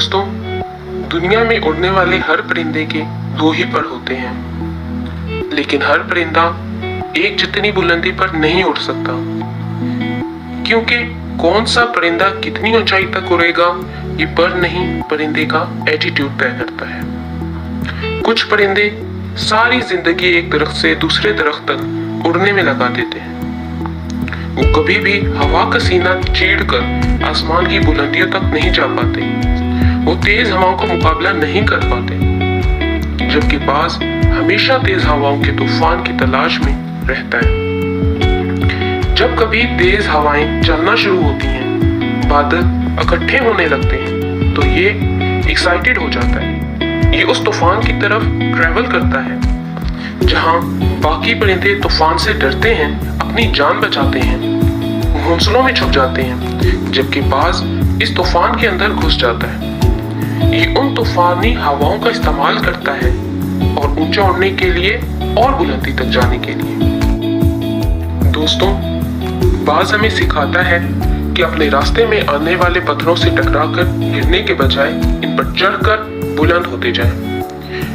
दोस्तों, दुनिया में उड़ने वाले हर परिंदे के दो ही पर होते हैं, लेकिन हर परिंदा एक जितनी बुलंदी पर नहीं उड़ सकता, क्योंकि कौन सा परिंदा कितनी ऊंचाई तक उड़ेगा ये पर नहीं, परिंदे का एटीट्यूड तय करता है। कुछ परिंदे सारी जिंदगी एक दरख्त से दूसरे दरख्त तक उड़ने में लगा देते हैं। वो कभी भी हवा का सीना चीरकर आसमान की बुलंदियों तक नहीं जा पाते। वो तेज हवाओं का मुकाबला नहीं कर पाते, जबकि बाज हमेशा तेज हवाओं के तूफान की तलाश में रहता है। जब कभी तेज हवाएं चलना शुरू होती हैं, बादल इकट्ठे होने लगते हैं, तो ये एक्साइटेड हो जाता है। ये उस तूफान की तरफ ट्रेवल करता है जहां बाकी परिंदे तूफान से डरते हैं, अपनी जान बचाते हैं, घोंसलों में छुप जाते हैं, जबकि बाज इस तूफान के अंदर घुस जाता है। ये उन तूफानी हवाओं का इस्तेमाल करता है और ऊंचा उड़ने के लिए और बुलंदी तक जाने के लिए। दोस्तों, बाज हमें सिखाता है कि अपने रास्ते में आने वाले पत्थरों से टकराकर गिरने के बजाय इन पर चढ़कर बुलंद होते जाएं।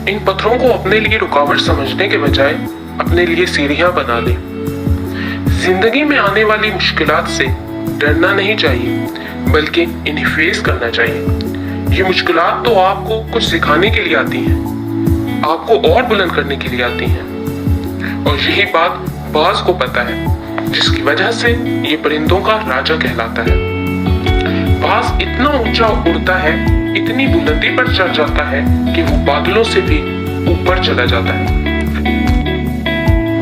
इन पत्थरों को अपने लिए रुकावट समझने के बजाय अपने लिए सीढ़ियां बना लें। जिंदगी में आने वाली मुश्किलात से डरना नहीं चाहिए, बल्कि इन्हें फेस करना चाहिए। ये मुश्किलात तो आपको कुछ सिखाने के लिए आती हैं, आपको और बुलंद करने के लिए आती हैं, और यही बात बाज को पता है, जिसकी वजह से ये परिंदों का राजा कहलाता है। बाज इतना ऊंचा उड़ता है, इतनी बुलंदी पर चढ़ जाता है कि वो बादलों से भी ऊपर चला जाता है।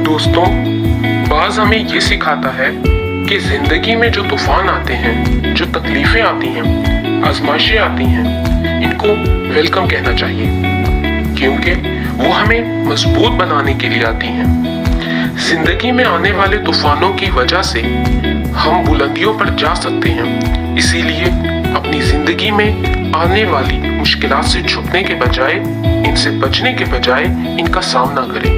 दोस्तों, बाज हमें ये सिखाता है कि जिंदगी में जो तूफान आते हैं, जो तकलीफें आती हैं, आजमाइशें आती हैं, इनको वेलकम कहना चाहिए, क्योंकि वो हमें मजबूत बनाने के लिए आती हैं। जिंदगी में आने वाले तूफानों की वजह से हम बुलंदियों पर जा सकते हैं। इसीलिए अपनी जिंदगी में आने वाली मुश्किलात से छुपने के बजाय, इनसे बचने के बजाय इनका सामना करें।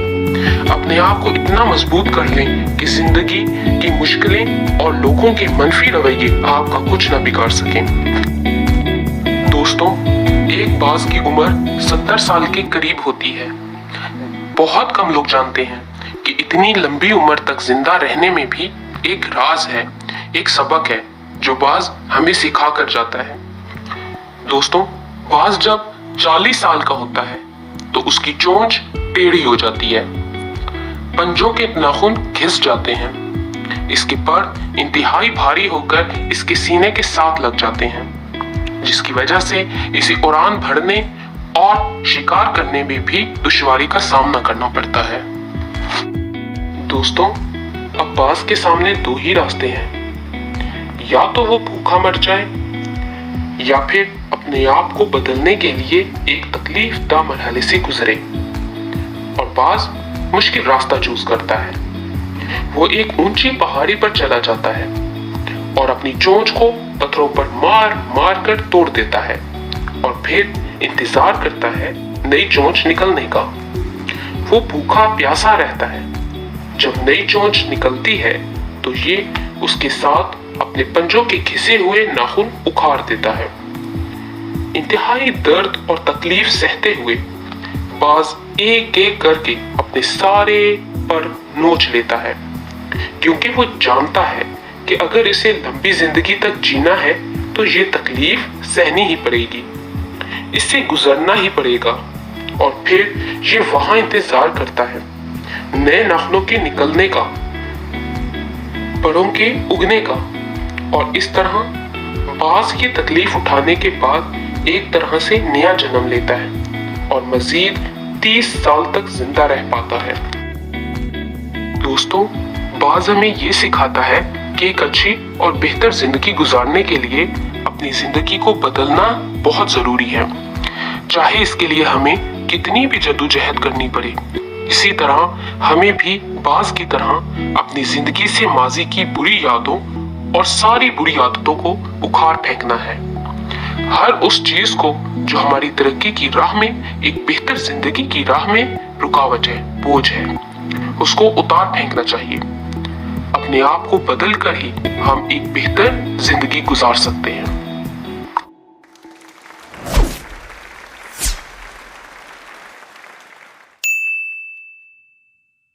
अपने आप को इतना मजबूत कर लें कि जिंदगी की मुश्किलें और लोगों के मनफी रवैये आपका कुछ न बिगाड़ सकें। दोस्तों, एक बाज की उम्र 70 साल के करीब होती है। बहुत कम लोग जानते हैं कि इतनी लंबी उम्र तक जिंदा रहने में भी एक राज है, एक सबक है जो बाज हमें सिखा कर जाता है। दोस्तों, बाज जब 40 साल का होता है तो उसकी चोंच टेढ़ी हो जाती है, पंजों के नाखून घिस जाते हैं, इसके पर इंतहाई भारी होकर इसके सीने के साथ लग जाते हैं, जिसकी वजह से इसे उड़ान भरने और शिकार करने में भी दुश्वारी का सामना करना पड़ता है। दोस्तों, अब बाज के सामने दो ही रास्ते हैं, या तो वो भूखा मर जाए या फिर अपने आप को बदलने के लिए एक तकलीफदा मरहले से गुजरे। और बाज मुश्किल रास्ता चूज करता है। वो एक ऊंची पहाड़ी पर चला जाता है और अपनी चोंच को पत्थरों पर मार मार कर तोड़ देता है, और फिर इंतजार करता है नई चोंच निकलने का। वो भूखा प्यासा रहता है। जब नई चोंच निकलती है तो ये उसके साथ अपने पंजों के घिसे हुए नाखून उखाड़ देता है। इंतहाई दर्द और तकलीफ सहते हुए बाज एक एक करके अपने सारे पर नोच लेता है, क्योंकि वो जानता है कि अगर इसे लंबी जिंदगी तक जीना है तो ये तकलीफ सहनी ही पड़ेगी, इससे गुजरना ही पड़ेगा। और फिर ये वहां इंतजार करता है नए नाखूनों के निकलने का, परों के उगने का, और इस तरह बाज ये तकलीफ उठाने के बाद एक तरह से नया जन्म लेता है और मजीद 30 साल तक जिंदा रह पाता है। दोस्तों, बाज हमें ये सिखाता है कि एक अच्छी और बेहतर जिंदगी गुजारने के लिए अपनी जिंदगी को बदलना बहुत जरूरी है, चाहे इसके लिए हमें कितनी भी जद्दोजहद करनी पड़े। इसी तरह हमें भी बाज की तरह अपनी जिंदगी से माजी की बुरी यादों और सारी बुरी आदतों को उखाड़ फेंकना है। हर उस चीज को जो हमारी तरक्की की राह में, एक बेहतर जिंदगी की राह में रुकावट है, बोझ है, उसको उतार फेंकना चाहिए। अपने आप को बदल कर ही हम एक बेहतर जिंदगी गुजार सकते हैं।